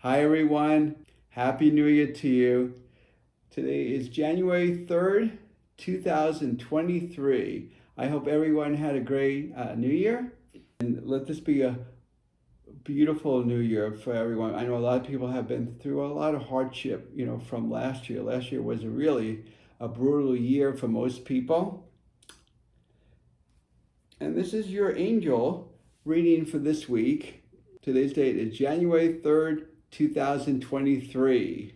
Hi everyone, Happy New Year to you. Today is January 3rd, 2023. I hope everyone had a great New Year, and let this be a beautiful New Year for everyone. I know a lot of people have been through a lot of hardship, from last year. Last year was really a brutal year for most people. And this is your angel reading for this week. Today's date is January 3rd, 2023.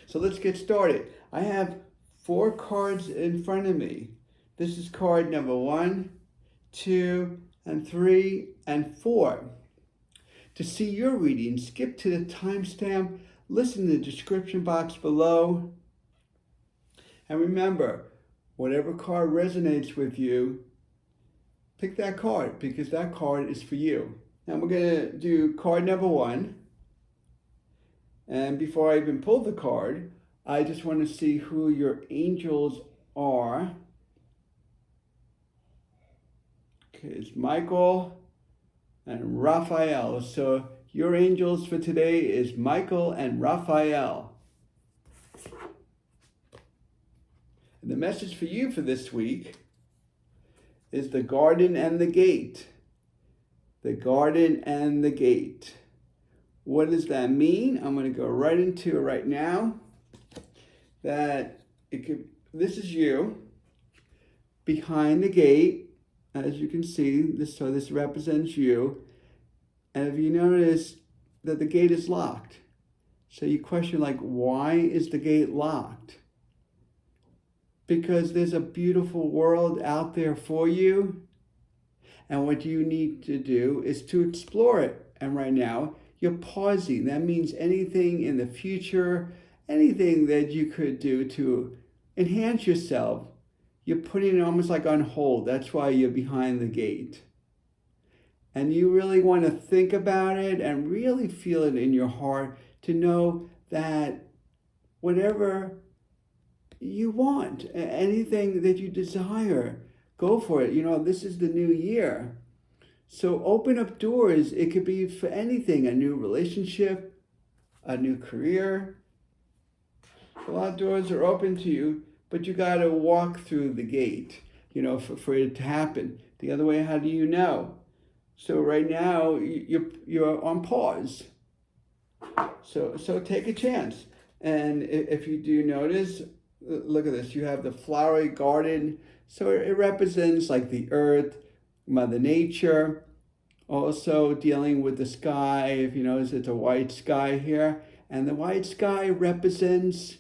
So let's get started. I have 4 cards in front of me. This is card number 1, 2, and 3, and 4. To see your reading, skip to the timestamp, listen to the description box below. And remember, whatever card resonates with you, pick that card because that card is for you. Now we're going to do card number 1. And before I even pull the card, I just want to see who your angels are. Okay, it's Michael and Raphael. So your angels for today is Michael and Raphael. And the message for you for this week is the garden and the gate. The garden and the gate. What does that mean? I'm going to go right into it right now. This is you behind the gate, as you can see. This represents you. And if you notice that the gate is locked, so you question why is the gate locked? Because there's a beautiful world out there for you. And what you need to do is to explore it. And right now, you're pausing. That means anything in the future, anything that you could do to enhance yourself, you're putting it almost like on hold. That's why you're behind the gate. And you really want to think about it and really feel it in your heart to know that whatever you want, anything that you desire, go for it. This is the new year. So open up doors. It could be for anything, a new relationship, a new career. A lot of doors are open to you, but you got to walk through the gate, for it to happen. The other way, how do you know? So right now, you're on pause. So take a chance. And if you do notice, look at this. You have the flowery garden. So it represents the earth, Mother Nature. Also dealing with the sky. If you notice, it's a white sky here. And the white sky represents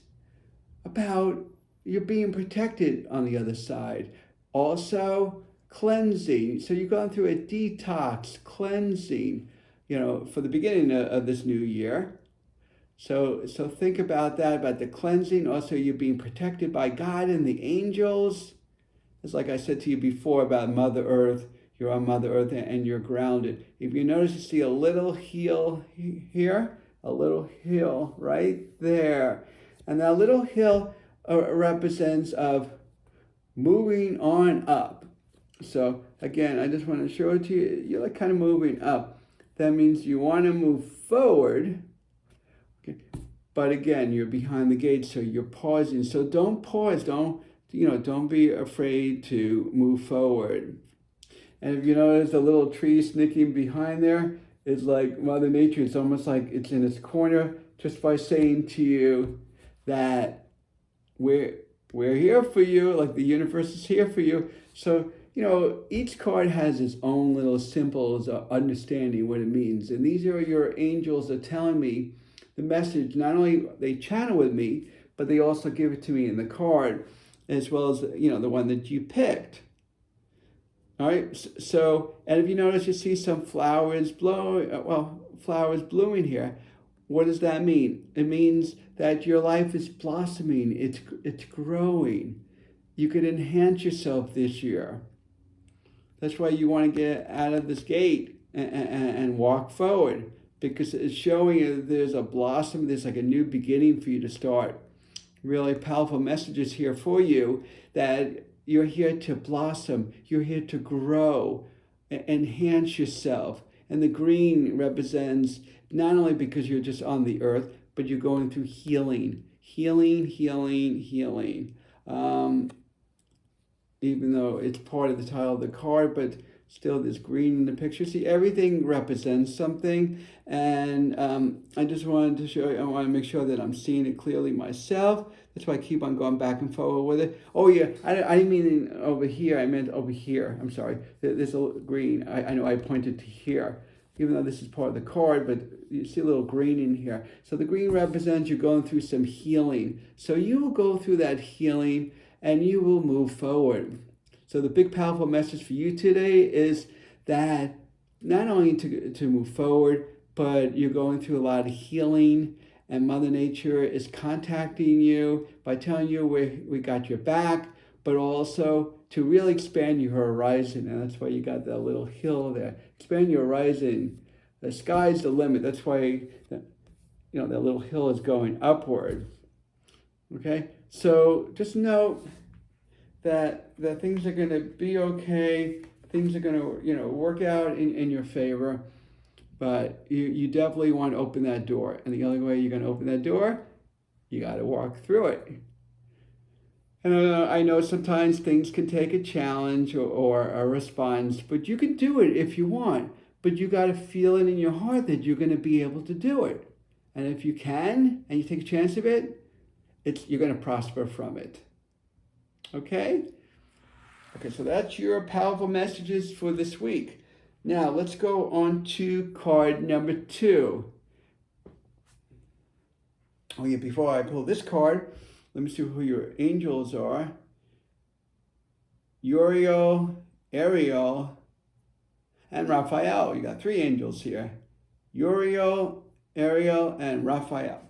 about you're being protected on the other side. Also cleansing. So you're going through a detox, cleansing, for the beginning of this new year. So think about that, about the cleansing. Also, you're being protected by God and the angels. It's like I said to you before about Mother Earth. You're on Mother Earth and you're grounded. If you notice, you see a little hill here, a little hill right there. And that little hill represents of moving on up. So again, I just want to show it to you. You're kind of moving up. That means you want to move forward. Okay. But again, you're behind the gate, so you're pausing. So don't pause. Don't be afraid to move forward. And if you notice the little tree sneaking behind there, it's like Mother Nature. It's almost like it's in its corner just by saying to you that we're here for you, like the universe is here for you. So, each card has its own little symbols of understanding what it means. And these are your angels that are telling me the message. Not only they channel with me, but they also give it to me in the card, as well as, the one that you picked. All right, so, and if you notice, you see some flowers blooming here. What does that mean? It means that your life is blossoming, it's growing. You could enhance yourself this year. That's why you want to get out of this gate and walk forward, because it's showing you there's a blossom, there's like a new beginning for you to start. Really powerful messages here for you that you're here to blossom, you're here to grow, enhance yourself. And the green represents not only because you're just on the earth, but you're going through healing. Even though it's part of the title of the card, but still there's green in the picture. See, everything represents something. And I just wanted to show you, I want to make sure that I'm seeing it clearly myself. That's why I keep on going back and forward with it. Oh yeah, I didn't mean over here, I meant over here. I'm sorry. There's a little green. I know I pointed to here, even though this is part of the card, but you see a little green in here. So the green represents you're going through some healing. So you will go through that healing and you will move forward. So the big powerful message for you today is that not only to move forward, but you're going through a lot of healing, and Mother Nature is contacting you by telling you we got your back, but also to really expand your horizon. And that's why you got that little hill there. Expand your horizon. The sky's the limit. That's why that little hill is going upward. Okay? So just know that things are going to be okay. Things are going to work out in your favor. But you definitely want to open that door. And the only way you're going to open that door, you got to walk through it. And I know sometimes things can take a challenge or a response, but you can do it if you want. But you got to feel it in your heart that you're going to be able to do it. And if you can, and you take a chance of it, you're going to prosper from it. Okay? Okay, so that's your powerful messages for this week. Now, let's go on to card number 2. Oh yeah, before I pull this card, let me see who your angels are. Uriel, Ariel, and Raphael. You got 3 angels here. Uriel, Ariel, and Raphael.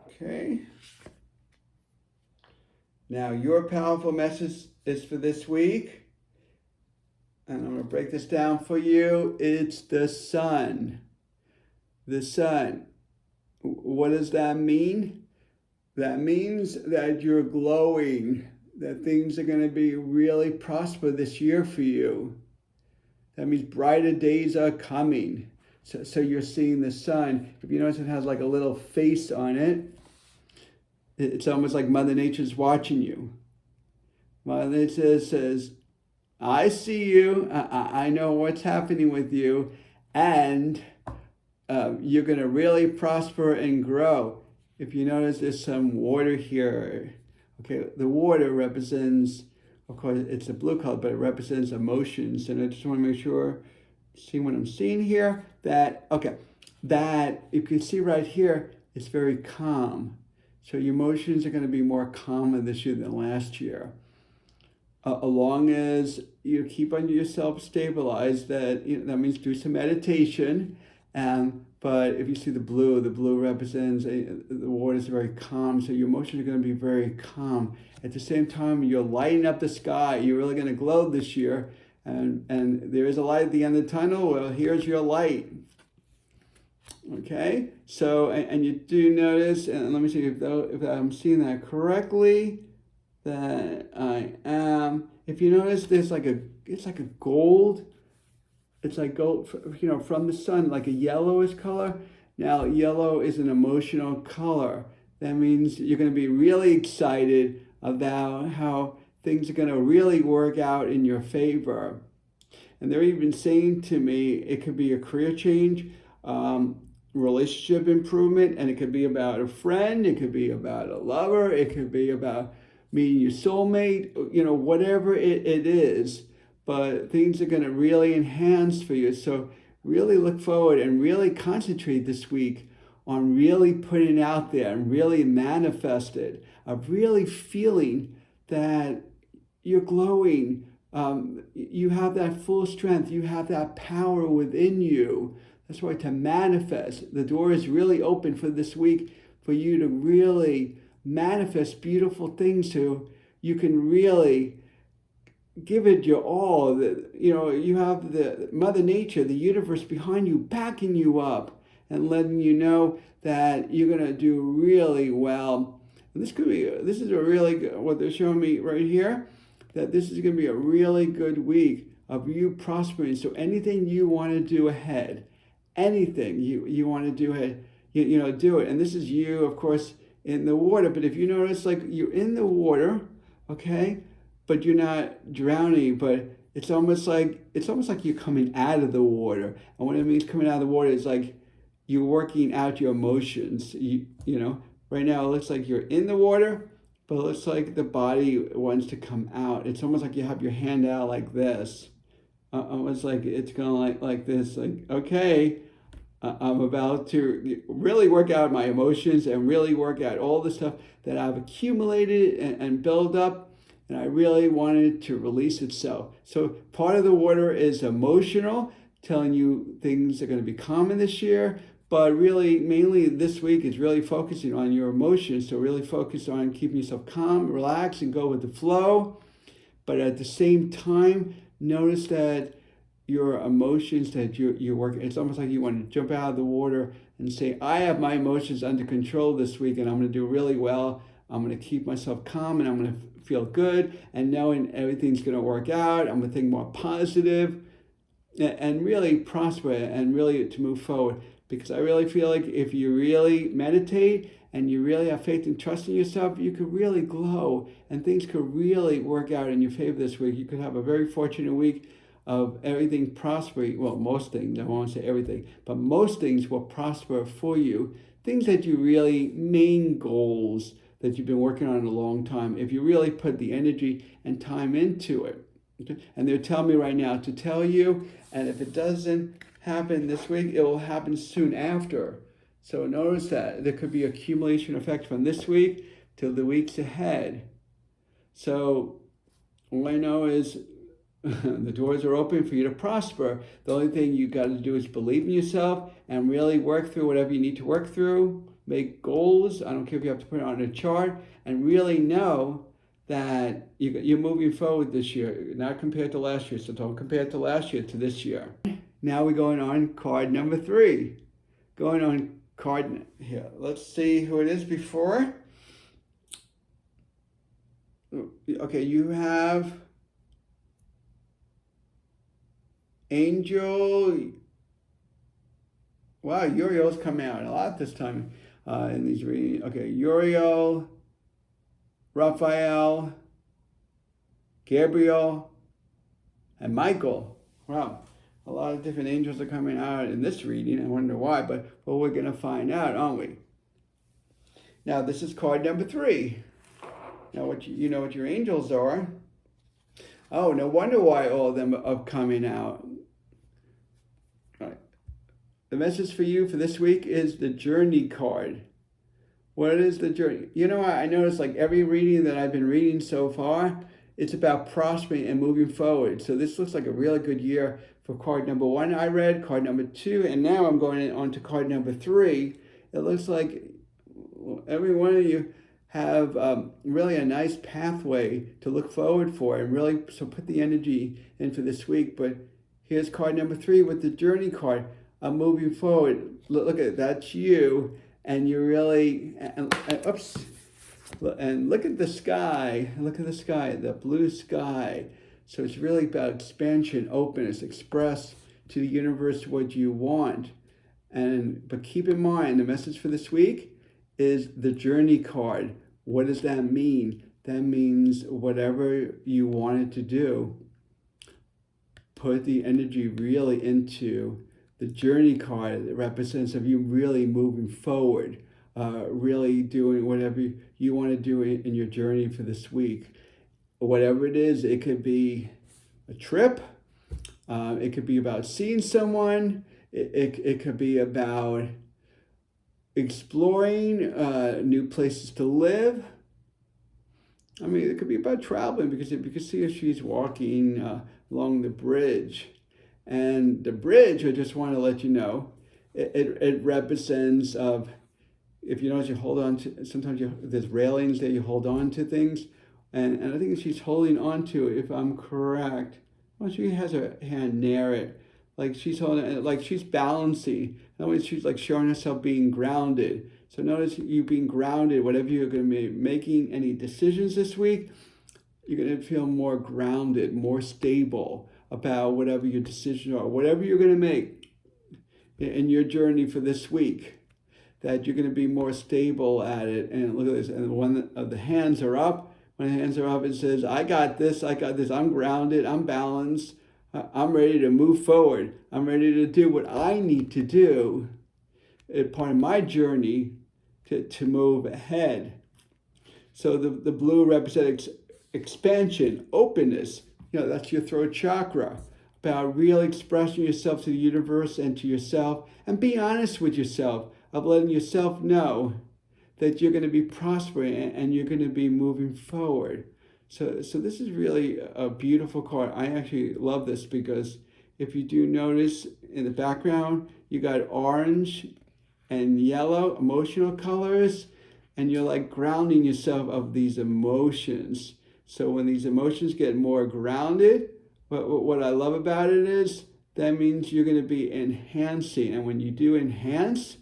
Okay. Now, your powerful message is for this week. And I'm going to break this down for you. It's the sun. The sun. What does that mean? That means that you're glowing, that things are going to be really prosper this year for you. That means brighter days are coming. So you're seeing the sun. If you notice, it has like a little face on it. It's almost like Mother Nature's watching you. Mother Nature says, I see you, I know what's happening with you, and you're going to really prosper and grow. If you notice, there's some water here. Okay, the water represents, of course, it's a blue color, but it represents emotions. And I just want to make sure, see what I'm seeing here, that you can see right here, it's very calm. So your emotions are going to be more calmer this year than last year. As long as you keep on yourself stabilized, that means do some meditation. But if you see the blue represents the water is very calm, so your emotions are going to be very calm. At the same time, you're lighting up the sky. You're really going to glow this year, and there is a light at the end of the tunnel. Well, here's your light. Okay, so and you do notice, and let me see if I'm seeing that correctly. That I am. If you notice, it's like a gold. It's like gold, from the sun, like a yellowish color. Now, yellow is an emotional color. That means you're going to be really excited about how things are going to really work out in your favor. And they're even saying to me, it could be a career change, relationship improvement, and it could be about a friend, it could be about a lover, it could be about meeting your soulmate, whatever it is, but things are going to really enhance for you. So really look forward and really concentrate this week on really putting it out there and really manifest it, of really feeling that you're glowing, you have that full strength, you have that power within you. That's why to manifest, the door is really open for this week for you to really manifest beautiful things so you can really give it your all. You have the Mother Nature, the universe behind you, backing you up and letting you know that you're going to do really well. And this is a really good, what they're showing me right here, that this is going to be a really good week of you prospering. So anything you want to do ahead, anything you want to do ahead, do it. And this is you, of course, in the water. But if you notice, like, you're in the water, okay, but you're not drowning, but it's almost like you're coming out of the water. And what it means coming out of the water is like you're working out your emotions. Right now it looks like you're in the water, but it looks like the body wants to come out. It's almost like you have your hand out like this. Almost like it's going like this, like, okay, I'm about to really work out my emotions and really work out all the stuff that I've accumulated and built up. And I really wanted to release itself. So part of the water is emotional, telling you things are going to be common this year. But really, mainly this week is really focusing on your emotions. So really focus on keeping yourself calm, relax, and go with the flow. But at the same time, notice that your emotions that you're working, it's almost like you want to jump out of the water and say, I have my emotions under control this week, and I'm going to do really well. I'm going to keep myself calm, and I'm going to feel good, and knowing everything's going to work out. I'm going to think more positive and really prosper and really to move forward. Because I really feel like if you really meditate and you really have faith and trust in yourself, you could really glow and things could really work out in your favor this week. You could have a very fortunate week of everything prospering. Well, most things, I won't say everything, but most things will prosper for you. Things that you really, main goals that you've been working on in a long time, if you really put the energy and time into it. Okay? And they're telling me right now to tell you, and if it doesn't happen this week, it will happen soon after. So notice that there could be accumulation effect from this week to the weeks ahead. So all I know is the doors are open for you to prosper. The only thing you got to do is believe in yourself and really work through whatever you need to work through. Make goals. I don't care if you have to put it on a chart, and really know that you're moving forward this year, not compared to last year. So don't compare it to last year to this year. Now we're going on card number 3. Going on card here. Let's see who it is before. Okay, you have Angel. Wow, Uriel's come out a lot this time in these readings. Okay, Uriel, Raphael, Gabriel, and Michael. Wow. A lot of different angels are coming out in this reading. I wonder why, but we're going to find out, aren't we? Now, this is card number 3. Now, what you know what your angels are. Oh, no wonder why all of them are coming out. All right. The message for you for this week is the Journey card. What is the journey? I noticed like every reading that I've been reading so far, it's about prospering and moving forward. So this looks like a really good year for card number 1 I read, card number 2, and now I'm going on to card number 3. It looks like every one of you have really a nice pathway to look forward for, and really so put the energy in for this week. But here's card number 3 with the Journey card. I'm moving forward. Look at it, that's you, and you're really oops. And look at the sky. Look at the sky, the blue sky. So it's really about expansion, openness, express to the universe what you want. But keep in mind, the message for this week is the Journey card. What does that mean? That means whatever you wanted to do, put the energy really into the Journey card. It represents of you really moving forward. Really doing whatever you want to do in your journey for this week. Whatever it is, it could be a trip. It could be about seeing someone. It could be about exploring new places to live. I mean, it could be about traveling, because you can see if she's walking along the bridge. And the bridge, I just want to let you know, it represents of, if you notice, you hold on to, sometimes there's railings there, you hold on to things. And I think she's holding on to it, if I'm correct. Well, she has her hand near it. Like she's holding, like she's balancing. In other words, she's like showing herself being grounded. So notice you being grounded, whatever you're going to be making, any decisions this week, you're going to feel more grounded, more stable. about whatever your decisions are, whatever you're going to make in your journey for this week, that you're going to be more stable at it. And look at this, and one of the hands are up. When the hands are up, it says, I got this, I'm grounded, I'm balanced, I'm ready to move forward. I'm ready to do what I need to do, part of my journey to move ahead. So the blue represents expansion, openness. That's your throat chakra, about really expressing yourself to the universe and to yourself, and be honest with yourself, of letting yourself know that you're going to be prospering and you're going to be moving forward. So this is really a beautiful card. I actually love this because if you do notice in the background, you got orange and yellow emotional colors, and you're like grounding yourself of these emotions. So when these emotions get more grounded, what I love about it is that means you're going to be enhancing. And when you do enhance,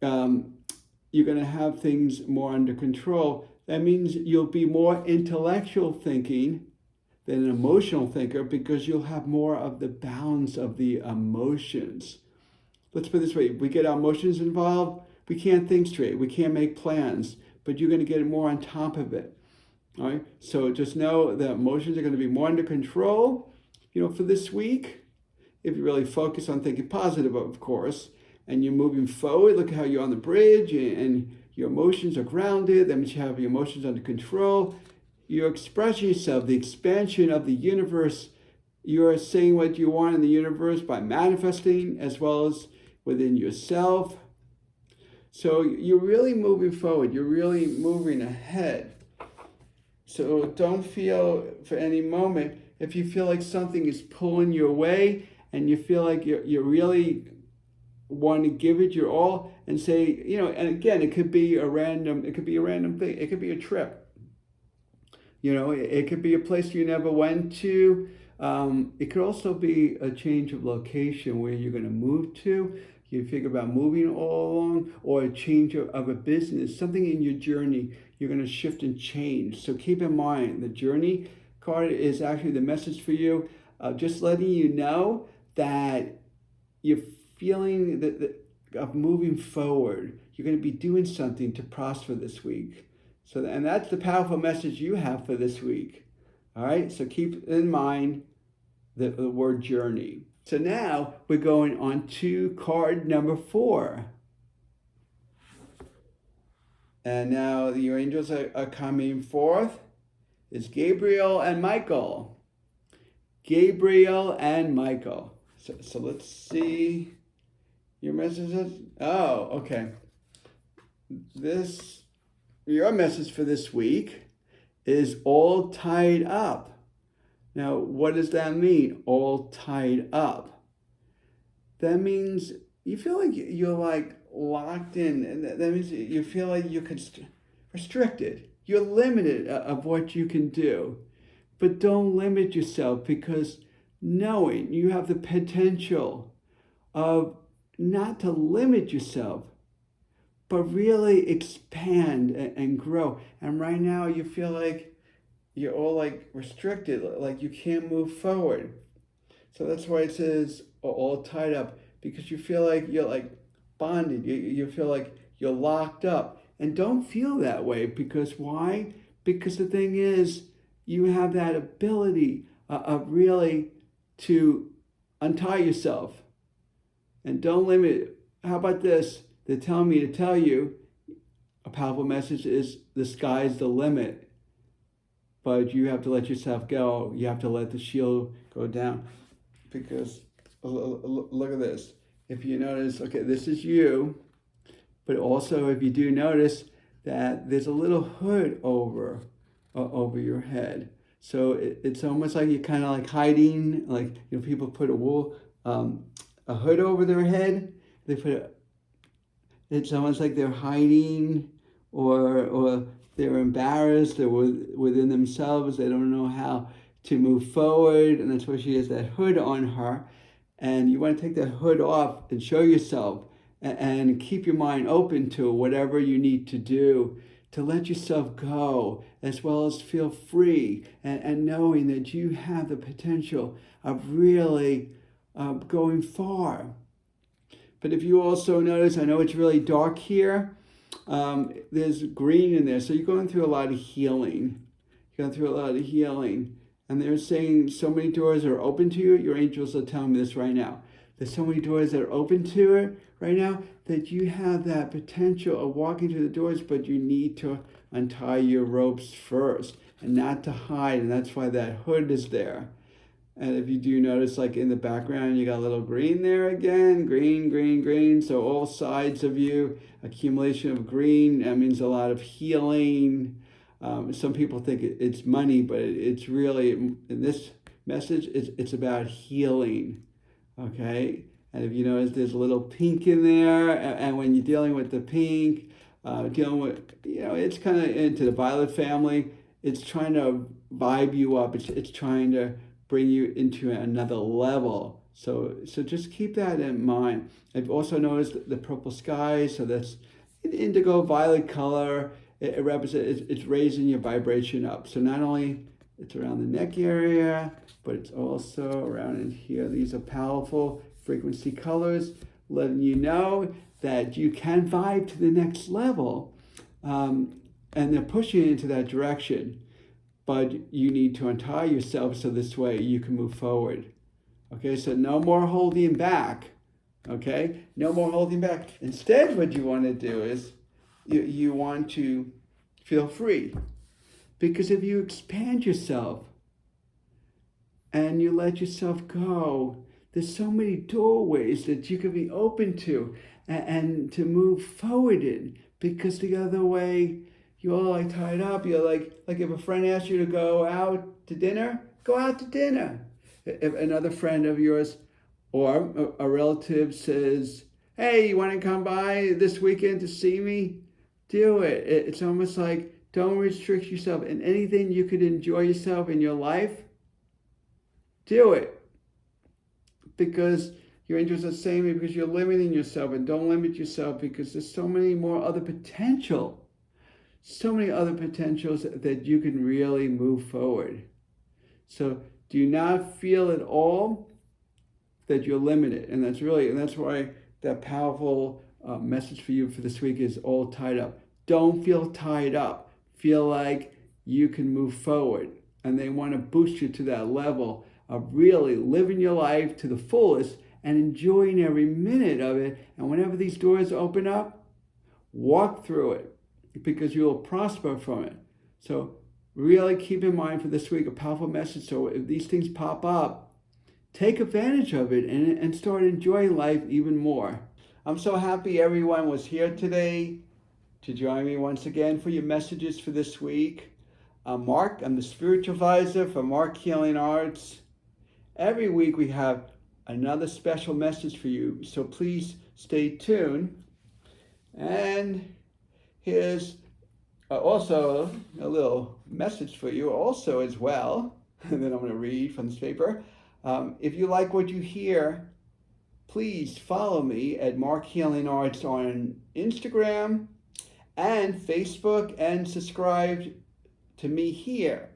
you're going to have things more under control. That means you'll be more intellectual thinking than an emotional thinker, because you'll have more of the balance of the emotions. Let's put it this way, if we get our emotions involved, we can't think straight, we can't make plans, but you're going to get more on top of it. All right, so just know that emotions are going to be more under control, for this week, if you really focus on thinking positive, of course, and you're moving forward. Look how you're on the bridge and your emotions are grounded. That means you have your emotions under control. You're expressing yourself, the expansion of the universe. You're saying what you want in the universe by manifesting, as well as within yourself. So you're really moving forward. You're really moving ahead. So don't feel for any moment, if you feel like something is pulling you away and you feel like you're really want to give it your all and say, and again, it could be a random thing. It could be a trip. It could be a place you never went to. It could also be a change of location where you're going to move to. You think about moving all along, or a change of a business, something in your journey, you're going to shift and change. So keep in mind, the journey card is actually the message for you, just letting you know that you're feeling of moving forward. You're going to be doing something to prosper this week. And that's the powerful message you have for this week. All right, so keep in mind the word journey. So now we're going on to card number 4. And now your angels are coming forth. It's Gabriel and Michael. Gabriel and Michael. So let's see your messages. Oh, okay. Your message for this week is all tied up. Now, what does that mean? All tied up. That means you feel like you're like locked in, and that means you feel like you're restricted. You're limited of what you can do. But don't limit yourself, because knowing you have the potential of not to limit yourself, but really expand and grow. And right now you feel like you're all like restricted, like you can't move forward. So that's why it says all tied up, because you feel like you're like bonded. You feel like you're locked up. And don't feel that way, because why? Because the thing is, you have that ability of really to untie yourself. And don't limit it. How about this? They're telling me to tell you, a powerful message is the sky's the limit. But you have to let yourself go. You have to let the shield go down. Because look at this. If you notice, okay, this is you. But also, if you do notice that there's a little hood over your head. So it's almost like you're kind of like hiding. Like, people put a hood over their head. It's almost like they're hiding, or they're embarrassed, or within themselves, they don't know how to move forward, and that's why she has that hood on her. And you want to take that hood off and show yourself, and keep your mind open to whatever you need to do to let yourself go, as well as feel free, and knowing that you have the potential of really going far. But if you also notice, I know it's really dark here, there's green in there. So you're going through a lot of healing. You're going through a lot of healing. And they're saying so many doors are open to you. Your angels are telling me this right now. There's so many doors that are open to it right now that you have that potential of walking through the doors, but you need to untie your ropes first and not to hide. And that's why that hood is there. And if you do notice, like in the background, you got a little green there again, green, green, green. So all sides of you, accumulation of green, that means a lot of healing. Some people think it's money, but it's really, in this message, it's about healing, okay? And if you notice, there's a little pink in there, and when you're dealing with the pink, dealing with, it's kind of into the violet family, it's trying to vibe you up, it's trying to bring you into another level. So just keep that in mind. I've also noticed the purple sky, so that's an indigo violet color. It represents, it's raising your vibration up. So not only it's around the neck area, but it's also around in here. These are powerful frequency colors, letting you know that you can vibe to the next level. And they're pushing you into that direction. But you need to untie yourself so this way you can move forward. Okay, so no more holding back. Okay, no more holding back. Instead, what you want to do is you want to feel free. Because if you expand yourself and you let yourself go, there's so many doorways that you can be open to and to move forward in. Because the other way, you're all like tied up. You're like if a friend asks you to go out to dinner, go out to dinner. If another friend of yours or a relative says, hey, you want to come by this weekend to see me? Do it. It's almost like, don't restrict yourself in anything you could enjoy yourself in your life. Do it. Because your angels are saying it, because you're limiting yourself, and don't limit yourself because there's so many more other potential. So many other potentials that you can really move forward. So do not feel at all that you're limited. And that's why that powerful message for you for this week is all tied up. Don't feel tied up. Feel like you can move forward. And they want to boost you to that level of really living your life to the fullest and enjoying every minute of it. And whenever these doors open up, walk through it, because you will prosper from it. So really keep in mind for this week a powerful message. So if these things pop up, take advantage of it and start enjoying life even more. I'm so happy everyone was here today to join me once again for your messages for this week. I'm Mark. I'm the spiritual advisor for Marc Healing Arts. Every week we have another special message for you, so please stay tuned. And here's also a little message for you also as well, and then I'm going to read from this paper. If you like what you hear, please follow me at Marc Healing Arts on Instagram and Facebook, and subscribe to me here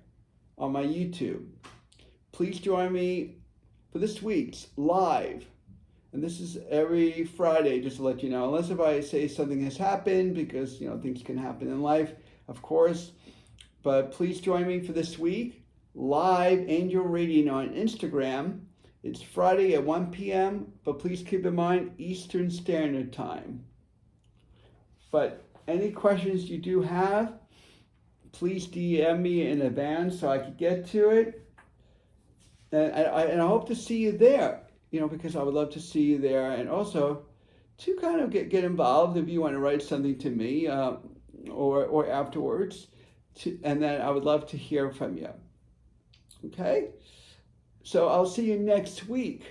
on my YouTube. Please join me for this week's live. And this is every Friday, just to let you know, unless if I say something has happened, because, things can happen in life, of course. But please join me for this week, live angel reading on Instagram. It's Friday at 1 p.m., but please keep in mind Eastern Standard Time. But any questions you do have, please DM me in advance so I can get to it. And I hope to see you there, because I would love to see you there. And also to kind of get involved if you want to write something to me or afterwards. And then I would love to hear from you. Okay? So I'll see you next week.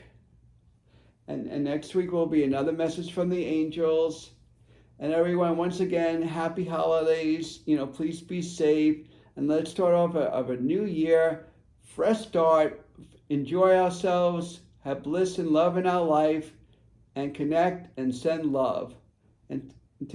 And next week will be another message from the angels. And everyone, once again, happy holidays. Please be safe. And let's start off of a new year, fresh start. Enjoy ourselves, have bliss and love in our life, and connect and send love. And